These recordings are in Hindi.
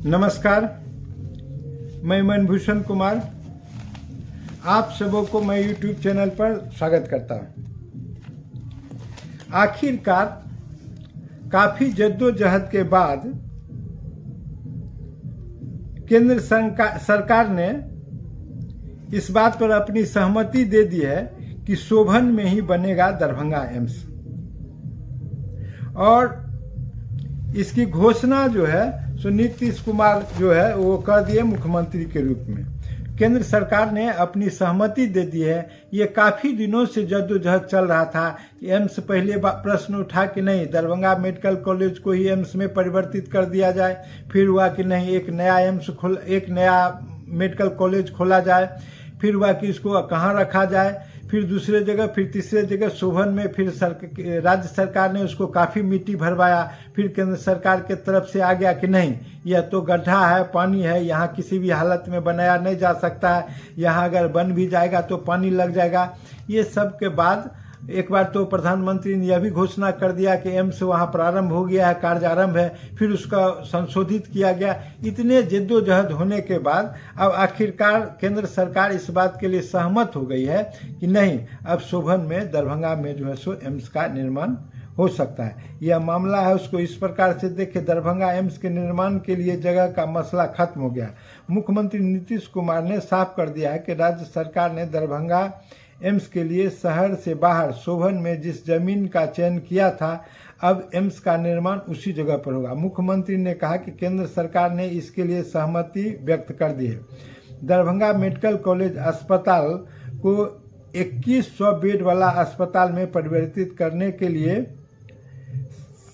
नमस्कार, मैं मनभूषण कुमार आप सबों को मैं YouTube चैनल पर स्वागत करता हूं। आखिरकार काफ़ी जद्दोजहद के बाद केंद्र सरकार ने इस बात पर अपनी सहमति दे दी है कि सोभन में ही बनेगा दरभंगा एम्स। और इसकी घोषणा जो है सो नीतीश कुमार जो है वो कर दिए मुख्यमंत्री के रूप में। केंद्र सरकार ने अपनी सहमति दे दी है। ये काफ़ी दिनों से जद्दोजहद चल रहा था कि एम्स पहले प्रश्न उठा कि नहीं दरभंगा मेडिकल कॉलेज को ही एम्स में परिवर्तित कर दिया जाए, फिर हुआ कि नहीं एक नया मेडिकल कॉलेज खोला जाए, फिर हुआ कि इसको कहाँ रखा जाए, फिर दूसरे जगह, फिर तीसरे जगह सोभन में, फिर राज्य सरकार ने उसको काफ़ी मिट्टी भरवाया। फिर केंद्र सरकार के तरफ से आ गया कि नहीं यह तो गड्ढा है, पानी है, यहाँ किसी भी हालत में बनाया नहीं जा सकता है, यहाँ अगर बन भी जाएगा तो पानी लग जाएगा। ये सब के बाद एक बार तो प्रधानमंत्री ने यह भी घोषणा कर दिया कि एम्स वहाँ प्रारंभ हो गया है, कार्यारंभ है, फिर उसका संशोधित किया गया। इतने जद्दोजहद होने के बाद अब आखिरकार केंद्र सरकार इस बात के लिए सहमत हो गई है कि नहीं अब सोभन में दरभंगा में जो है सो एम्स का निर्माण हो सकता है। यह मामला है उसको इस प्रकार से देखे, दरभंगा एम्स के निर्माण के लिए जगह का मसला खत्म हो गया। मुख्यमंत्री नीतीश कुमार ने साफ कर दिया है कि राज्य सरकार ने दरभंगा एम्स के लिए शहर से बाहर सोभन में जिस जमीन का चयन किया था अब एम्स का निर्माण उसी जगह पर होगा। मुख्यमंत्री ने कहा कि केंद्र सरकार ने इसके लिए सहमति व्यक्त कर दी है। दरभंगा मेडिकल कॉलेज अस्पताल को 2100 बेड वाला अस्पताल में परिवर्तित करने के लिए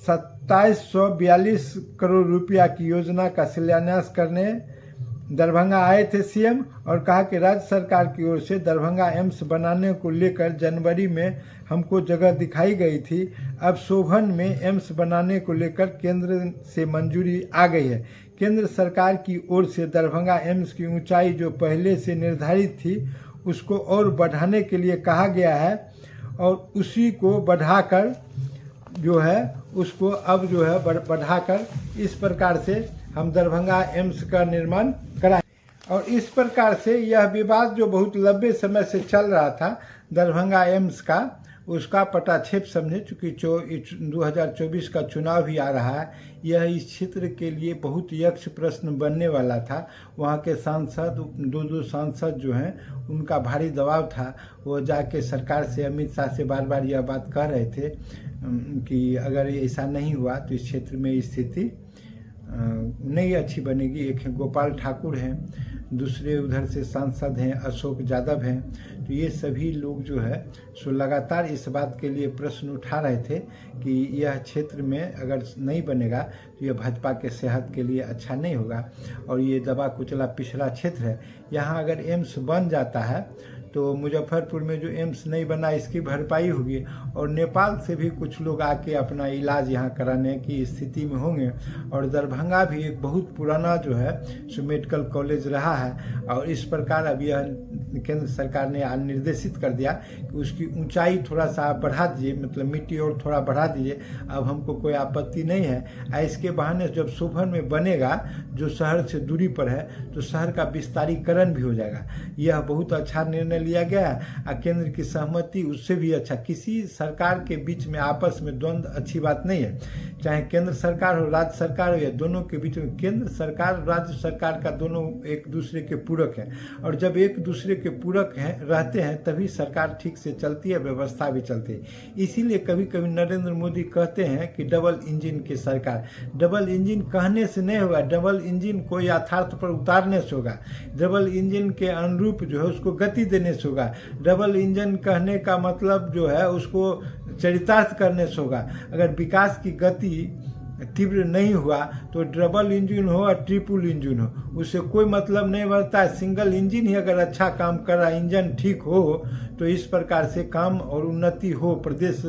2742 करोड़ रुपया की योजना का शिलान्यास करने दरभंगा आए थे सीएम और कहा कि राज्य सरकार की ओर से दरभंगा एम्स बनाने को लेकर जनवरी में हमको जगह दिखाई गई थी। अब सोभन में एम्स बनाने को लेकर केंद्र से मंजूरी आ गई है। केंद्र सरकार की ओर से दरभंगा एम्स की ऊंचाई जो पहले से निर्धारित थी उसको और बढ़ाने के लिए कहा गया है और उसी को बढ़ाकर जो है उसको अब जो है बढ़ाकर इस प्रकार से हम दरभंगा एम्स का निर्माण कराएं। और इस प्रकार से यह विवाद जो बहुत लंबे समय से चल रहा था दरभंगा एम्स का, उसका पटाक्षेप समझे, चूँकि 2024 का चुनाव भी आ रहा है। यह इस क्षेत्र के लिए बहुत यक्ष प्रश्न बनने वाला था। वहाँ के सांसद दो सांसद जो हैं उनका भारी दबाव था। वो जाके सरकार से, अमित शाह से बार बार यह बात कह रहे थे कि अगर ऐसा नहीं हुआ तो इस क्षेत्र में स्थिति नहीं अच्छी बनेगी। एक है गोपाल ठाकुर हैं, दूसरे उधर से सांसद हैं अशोक यादव हैं। तो ये सभी लोग जो है सो लगातार इस बात के लिए प्रश्न उठा रहे थे कि यह क्षेत्र में अगर नहीं बनेगा तो यह भाजपा के सेहत के लिए अच्छा नहीं होगा और ये दबा कुचला पिछड़ा क्षेत्र है। यहाँ अगर एम्स बन जाता है तो मुजफ्फरपुर में जो एम्स नहीं बना इसकी भरपाई होगी और नेपाल से भी कुछ लोग आके अपना इलाज यहाँ कराने की स्थिति में होंगे। और दरभंगा भी एक बहुत पुराना जो है सो मेडिकल कॉलेज रहा है और इस प्रकार अब यह केंद्र सरकार ने निर्देशित कर दिया कि उसकी ऊंचाई थोड़ा सा आप बढ़ा दीजिए, मतलब मिट्टी और थोड़ा बढ़ा दीजिए। अब हमको कोई आपत्ति नहीं है। इसके बहाने जब सोभन में बनेगा जो शहर से दूरी पर है तो शहर का विस्तारीकरण भी हो जाएगा। यह बहुत अच्छा निर्णय लिया गया है। केंद्र की सहमति उससे भी अच्छा। किसी सरकार के बीच में आपस में द्वंद्व अच्छी बात नहीं है, चाहे केंद्र सरकार हो राज्य सरकार हो, या दोनों के बीच में केंद्र सरकार राज्य सरकार का दोनों एक दूसरे के पूरक हैं और जब एक दूसरे के पूरक हैं रहते हैं तभी सरकार ठीक से चलती है, व्यवस्था भी चलती है। इसीलिए कभी कभी नरेंद्र मोदी कहते हैं कि डबल इंजन की सरकार। डबल इंजन कहने से नहीं होगा, डबल इंजन को यथार्थ पर उतारने से होगा। डबल इंजन के अनुरूप जो है उसको गति देने से होगा। डबल इंजन कहने का मतलब जो है उसको चरितार्थ करने से होगा। अगर विकास की गति तीव्र नहीं हुआ तो डबल इंजन हो और ट्रिपल इंजन हो उससे कोई मतलब नहीं बनता है। सिंगल इंजन ही अगर अच्छा काम कर रहा, इंजन ठीक हो तो इस प्रकार से काम और उन्नति हो, प्रदेश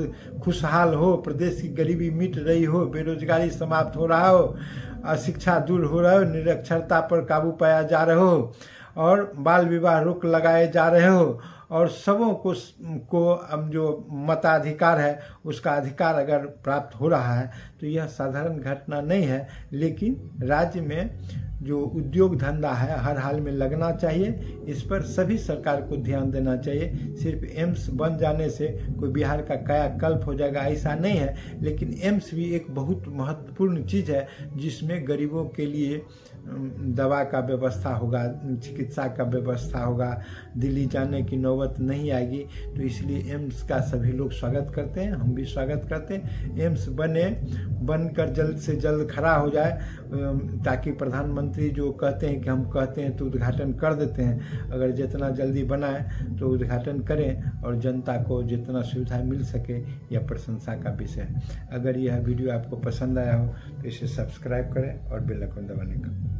खुशहाल हो, प्रदेश की गरीबी मिट रही हो, बेरोजगारी समाप्त हो रहा हो, अशिक्षा दूर हो रहा हो, निरक्षरता पर काबू पाया जा रहा हो और बाल विवाह रोक लगाए जा रहे हो और सबों को जो मताधिकार है उसका अधिकार अगर प्राप्त हो रहा है तो यह साधारण घटना नहीं है। लेकिन राज्य में जो उद्योग धंधा है हर हाल में लगना चाहिए। इस पर सभी सरकार को ध्यान देना चाहिए। सिर्फ एम्स बन जाने से कोई बिहार का कायाकल्प हो जाएगा ऐसा नहीं है, लेकिन एम्स भी एक बहुत महत्वपूर्ण चीज़ है जिसमें गरीबों के लिए दवा का व्यवस्था होगा, चिकित्सा का व्यवस्था होगा, दिल्ली जाने की नौबत नहीं आएगी। तो इसलिए एम्स का सभी लोग स्वागत करते हैं, हम भी स्वागत करते हैं। एम्स बनकर जल्द से जल्द खड़ा हो जाए, ताकि प्रधानमंत्री जो कहते हैं कि हम कहते हैं तो उद्घाटन कर देते हैं, अगर जितना जल्दी बनाए तो उद्घाटन करें और जनता को जितना सुविधा मिल सके, यह प्रशंसा का विषय है। अगर यह वीडियो आपको पसंद आया हो तो इसे सब्सक्राइब करें और बेल आइकन दबाने का